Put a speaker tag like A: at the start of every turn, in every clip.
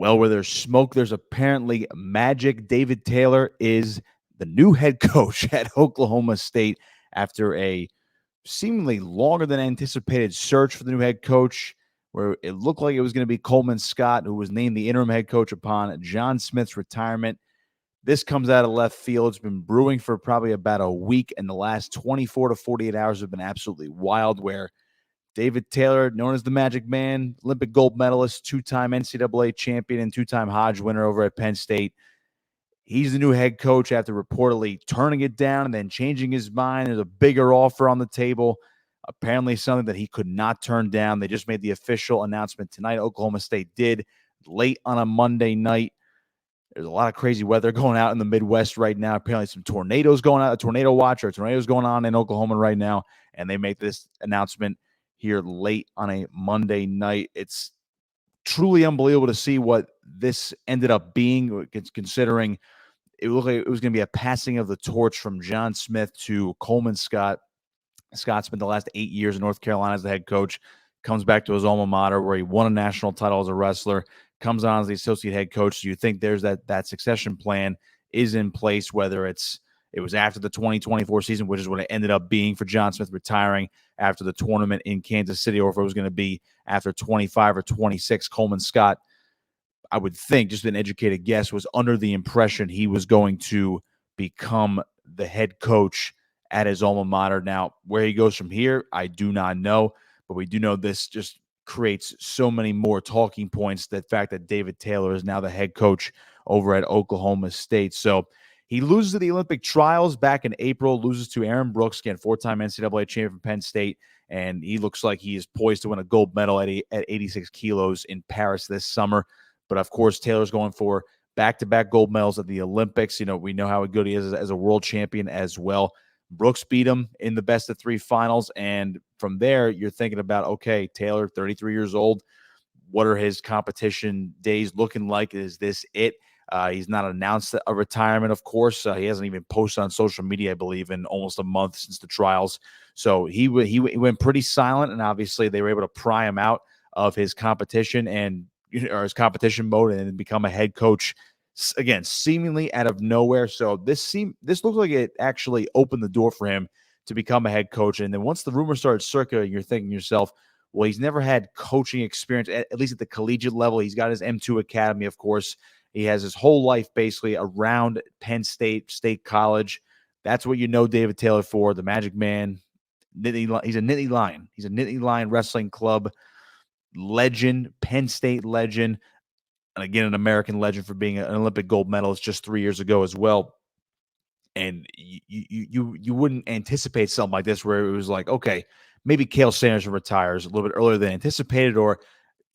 A: Well, where there's smoke, there's apparently magic. David Taylor is the new head coach at Oklahoma State after a seemingly longer than anticipated search for the new head coach, where it looked like it was going to be Coleman Scott, who was named the interim head coach upon John Smith's retirement. This comes out of left field. It's been brewing for probably about a week, and the last 24 to 48 hours have been absolutely wild, where David Taylor, known as the Magic Man, Olympic gold medalist, two-time NCAA champion, and two-time Hodge winner over at Penn State. He's the new head coach after reportedly turning it down and then changing his mind. There's a bigger offer on the table, apparently something that he could not turn down. They just made the official announcement tonight. Oklahoma State did, late on a Monday night. There's a lot of crazy weather going out in the Midwest right now. Apparently some tornadoes going out, a tornado watch or tornadoes going on in Oklahoma right now, and they make this announcement here late on a Monday night. It's truly unbelievable to see what this ended up being, considering it looked like it was going to be a passing of the torch from John Smith to Coleman Scott. Scott spent the last 8 years in North Carolina as the head coach, comes back to his alma mater where he won a national title as a wrestler, comes on as the associate head coach. So you think there's that succession plan is in place, whether it was after the 2024 season, which is what it ended up being for John Smith retiring after the tournament in Kansas City, or if it was going to be after 25 or 26. Coleman Scott, I would think, just an educated guess, was under the impression he was going to become the head coach at his alma mater. Now, where he goes from here, I do not know, but we do know this just creates so many more talking points. The fact that David Taylor is now the head coach over at Oklahoma State. So he loses to the Olympic trials back in April, loses to Aaron Brooks, again, four-time NCAA champion from Penn State, and he looks like he is poised to win a gold medal at 86 kilos in Paris this summer. But, of course, Taylor's going for back-to-back gold medals at the Olympics. You know, we know how good he is as a world champion as well. Brooks beat him in the best-of-3 finals, and from there, you're thinking about, okay, Taylor, 33 years old, what are his competition days looking like? Is this it? He's not announced a retirement, of course. He hasn't even posted on social media, I believe, in almost a month since the trials. So he went pretty silent, and obviously they were able to pry him out of his competition or his competition mode and become a head coach, again, seemingly out of nowhere. So this looks like it actually opened the door for him to become a head coach. And then once the rumors started circulating, you're thinking to yourself, well, he's never had coaching experience, at least at the collegiate level. He's got his M2 Academy, of course. He has his whole life basically around Penn State College. That's what you know David Taylor for, the Magic Man. He's a Nittany Lion. He's a Nittany Lion Wrestling Club legend, Penn State legend, and again, an American legend for being an Olympic gold medalist just 3 years ago as well. And you wouldn't anticipate something like this where it was like, okay, maybe Cale Sanderson retires a little bit earlier than anticipated, or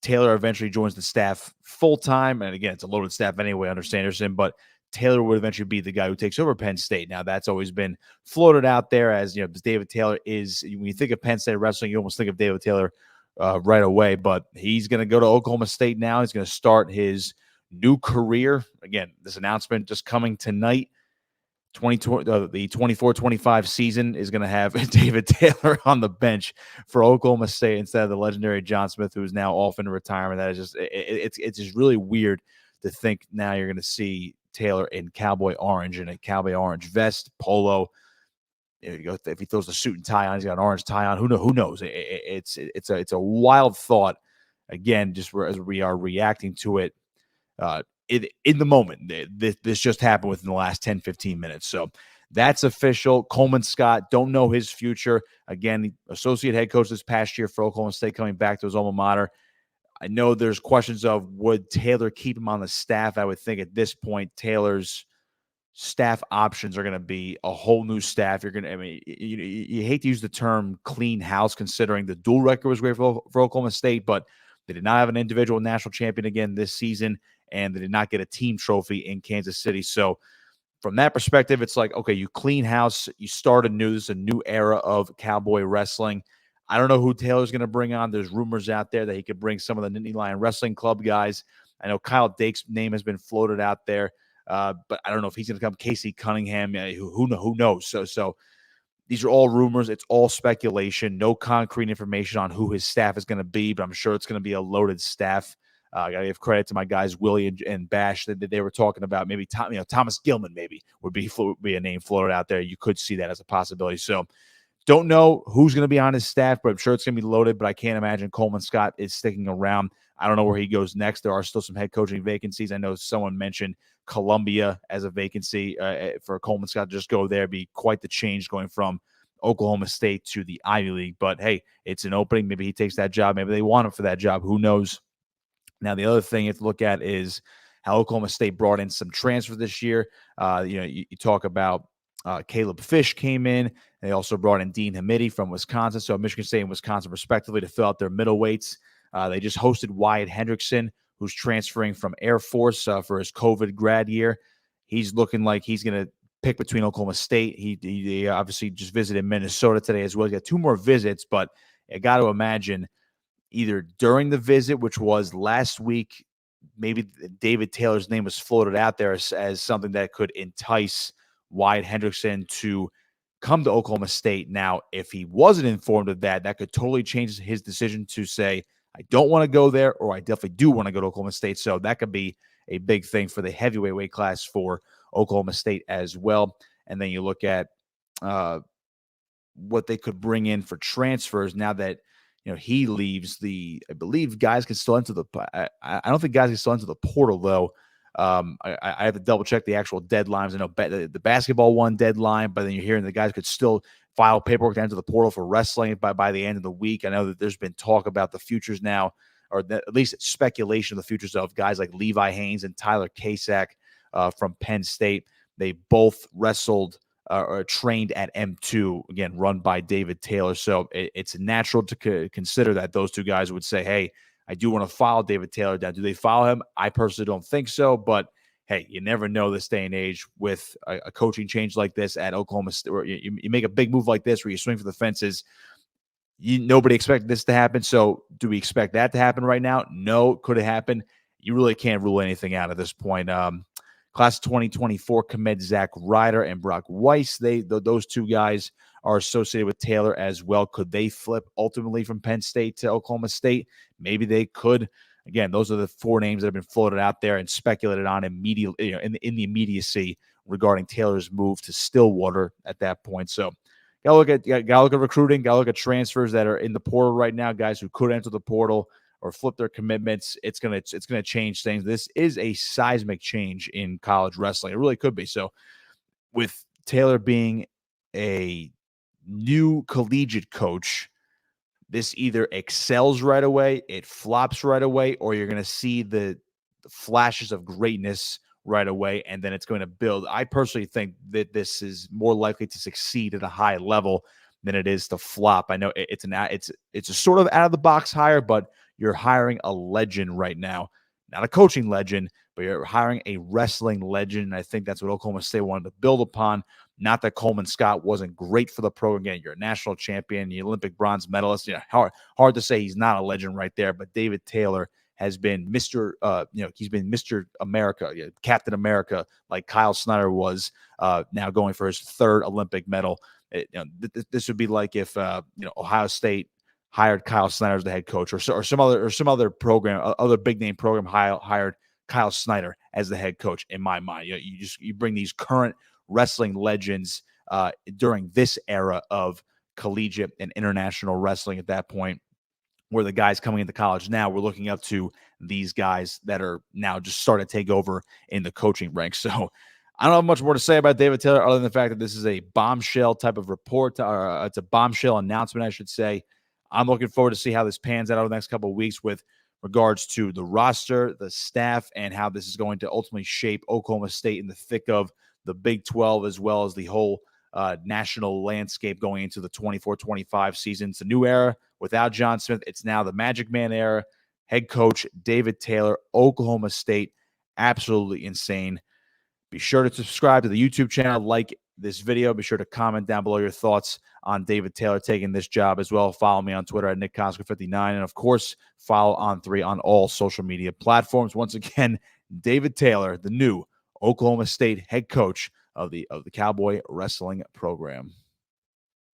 A: Taylor eventually joins the staff full-time. And again, it's a loaded staff anyway under Sanderson, but Taylor would eventually be the guy who takes over Penn State. Now, that's always been floated out there as, you know, David Taylor is, when you think of Penn State wrestling, you almost think of David Taylor right away, but he's going to go to Oklahoma State now. He's going to start his new career. Again, this announcement just coming tonight. The 24-25 season is going to have David Taylor on the bench for Oklahoma State instead of the legendary John Smith, who is now off into retirement. That is just it's just really weird to think now you're going to see Taylor in cowboy orange and a cowboy orange vest, polo. If he throws the suit and tie on, he's got an orange tie on. Who knows? It's a wild thought. Again, just as we are reacting to it. In the moment, this just happened within the last 10, 15 minutes. So that's official. Coleman Scott, don't know his future. Again, associate head coach this past year for Oklahoma State, coming back to his alma mater. I know there's questions of would Taylor keep him on the staff. I would think at this point, Taylor's staff options are going to be a whole new staff. You're going to, I mean, you hate to use the term clean house, considering the dual record was great for Oklahoma State, but they did not have an individual national champion again this season, and they did not get a team trophy in Kansas City. So from that perspective, it's like, okay, you clean house, you start anew. This is a new era of cowboy wrestling. I don't know who Taylor's going to bring on. There's rumors out there that he could bring some of the Nittany Lion Wrestling Club guys. I know Kyle Dake's name has been floated out there, but I don't know if he's going to come. Casey Cunningham, who knows? So these are all rumors. It's all speculation. No concrete information on who his staff is going to be, but I'm sure it's going to be a loaded staff. I got to give credit to my guys Willie and Bash that they were talking about. Maybe Thomas Gilman maybe would be a name floated out there. You could see that as a possibility. So don't know who's going to be on his staff, but I'm sure it's going to be loaded. But I can't imagine Coleman Scott is sticking around. I don't know where he goes next. There are still some head coaching vacancies. I know someone mentioned Columbia as a vacancy for Coleman Scott to just go there. Be quite the change going from Oklahoma State to the Ivy League. But hey, it's an opening. Maybe he takes that job. Maybe they want him for that job. Who knows? Now, the other thing you have to look at is how Oklahoma State brought in some transfers this year. You talk about Caleb Fish came in. They also brought in Dean Hamidi from Wisconsin. So Michigan State and Wisconsin, respectively, to fill out their middleweights. They just hosted Wyatt Hendrickson, who's transferring from Air Force for his COVID grad year. He's looking like he's going to pick between Oklahoma State. He obviously just visited Minnesota today as well. He's got 2 more visits, but I got to imagine either during the visit, which was last week, maybe David Taylor's name was floated out there as something that could entice Wyatt Hendrickson to come to Oklahoma State. Now, if he wasn't informed of that, that could totally change his decision to say, I don't want to go there, or I definitely do want to go to Oklahoma State. So that could be a big thing for the heavyweight weight class for Oklahoma State as well. And then you look at what they could bring in for transfers now that he leaves. I believe guys can still enter I don't think guys can still enter the portal though. I have to double check the actual deadlines. I know the basketball one deadline, but then you're hearing the guys could still file paperwork to enter the portal for wrestling by the end of the week. I know that there's been talk about the futures now, or at least speculation of the futures of guys like Levi Haynes and Tyler Kasak from Penn State. They both wrestled or trained at M2, again, run by David Taylor. So it's natural to consider that those 2 guys would say, hey, I do want to follow David Taylor down. Do they follow him? I personally don't think so, but hey, you never know this day and age with a coaching change like this at Oklahoma State, where you make a big move like this where you swing for the fences. Nobody expected this to happen. So do we expect that to happen right now? No. Could it happen? You really can't rule anything out at this point. Class 2024 commit Zach Ryder and Brock Weiss. Those 2 guys are associated with Taylor as well. Could they flip ultimately from Penn State to Oklahoma State? Maybe they could. Again, those are the 4 names that have been floated out there and speculated on immediately, in the immediacy regarding Taylor's move to Stillwater at that point. So gotta look at recruiting, gotta look at transfers that are in the portal right now, guys who could enter the portal or flip their commitments. It's gonna change things. This is a seismic change in college wrestling. It really could be. So with Taylor being a new collegiate coach, this either excels right away, it flops right away, or you're going to see the flashes of greatness right away, and then it's going to build. I personally think that this is more likely to succeed at a high level than it is to flop. I know it's a sort of out of the box hire, but you're hiring a legend right now, not a coaching legend, but you're hiring a wrestling legend. And I think that's what Oklahoma State wanted to build upon. Not that Coleman Scott wasn't great for the program. Again, you're a national champion, the Olympic bronze medalist. Hard to say he's not a legend right there. But David Taylor has been Mr. He's been Mr. America, Captain America, like Kyle Snyder was. Now going for his 3rd Olympic medal. This would be like if Ohio State hired Kyle Snyder as the head coach, or some other program, other big name program hired Kyle Snyder as the head coach. In my mind, you bring these current wrestling legends during this era of collegiate and international wrestling. At that point, where the guys coming into college now, we're looking up to these guys that are now just starting to take over in the coaching ranks. So I don't have much more to say about David Taylor other than the fact that this is a bombshell type of report, or it's a bombshell announcement, I should say. I'm looking forward to see how this pans out over the next couple of weeks with regards to the roster, the staff, and how this is going to ultimately shape Oklahoma State in the thick of the Big 12, as well as the whole national landscape going into the 24-25 season. It's a new era without John Smith. It's now the Magic Man era. Head coach David Taylor, Oklahoma State, absolutely insane. Be sure to subscribe to the YouTube channel, like this video. Be sure to comment down below your thoughts on David Taylor taking this job as well. Follow me on Twitter at NickKosko59. And, of course, follow On3 on all social media platforms. Once again, David Taylor, the new Oklahoma State head coach of the Cowboy wrestling program.